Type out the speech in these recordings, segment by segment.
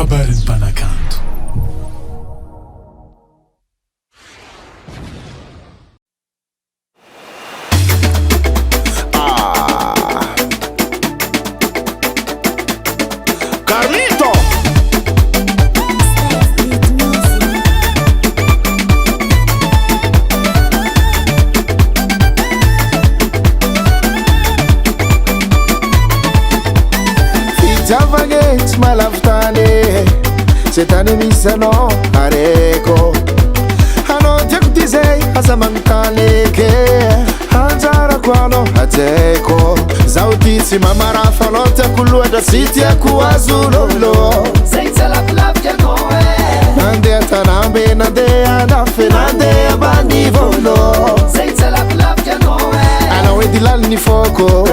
Kabarin Panakanto. Carlito! Fitiavagny tsy malavy tany, zay tany misy anao areko. Anao tiako ty zay asa magnontany ke, anjarako anao ajaiko. Zaho ty tsy mamarafa anao tiako loatra sy tiako azololo. Zay tsy alafilavitra anao Nandeha tanambe, nandeha anafy, nandeha ambanivolo. Zay tsy alafilavitra anao Anao edy laliny foko,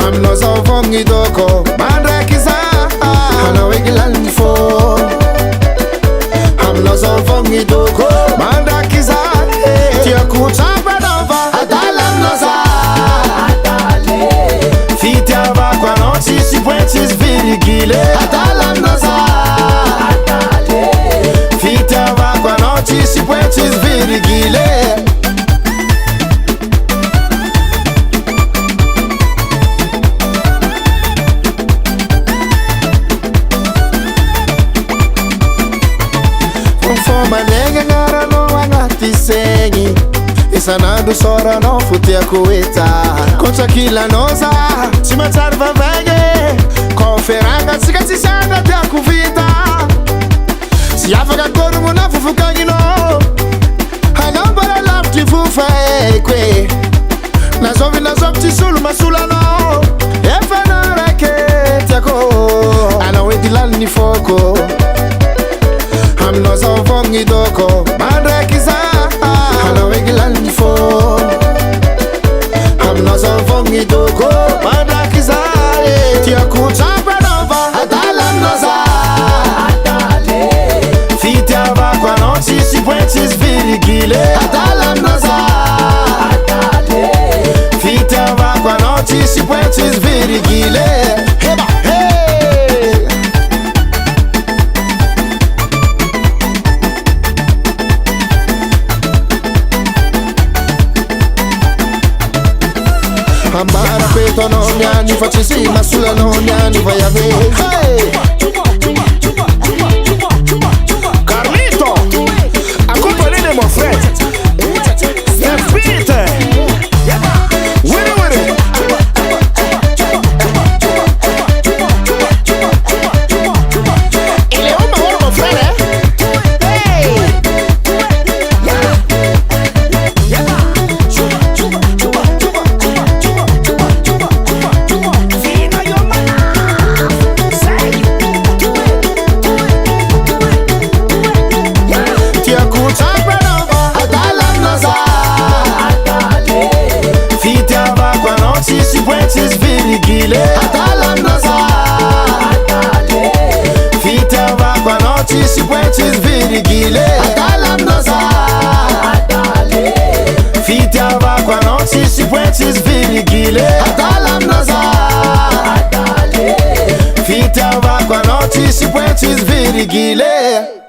aminao zao vao gny doko mandraiky za. Anao edy laliny foko, aminao zao vao gny doko mandraiky za. Tiako tsapanao va adala aminao za. Fitiavako anao tsisy point tsisy virgule. Adala aminao za. Fitiavako anao tsisy point tsisy virgule. Manegna agnaranao agnaty saigny, isan'andro soranao fo tiako eta. Kotrakilanao za tsy mahatsary vavagny, ko feragnatsika tsisy andra tiako vita. Tsy afaka korogna fofokagninao, anao mbara lavitry fofaiko e. Nazovy tsisy olo masolo anao, efa naraiky tiako. Anao edy laliny foko, aminao zao vao gny doko mandraiky za. Anao edy laliny foko, aminao zao vao gny doko mandraiky za. Tiako tsapanao va adala aminao za. Fitiavako anao tsisy point tsisy virgule. Adala aminao za. Fitiavako anao tsisy point tsisy virgule. Heba hey! Ambara peto anao niany fa tsisy masolo anao niany va yave. Hey! Carlito! Accompagné de mon frère F-Beat. Wiri wiri. Il est où mon frère Hey! Tiako tsapanao va adala aminao za. Fitiavako anao tsisy point tsisy virgule. Adala aminao za. Fitiavako anao tsisy point tsisy virgule. Adala aminao za. Fitiavako anao tsisy point tsisy virgule. Adala aminao za. Fitiavako anao tsisy point tsisy virgule.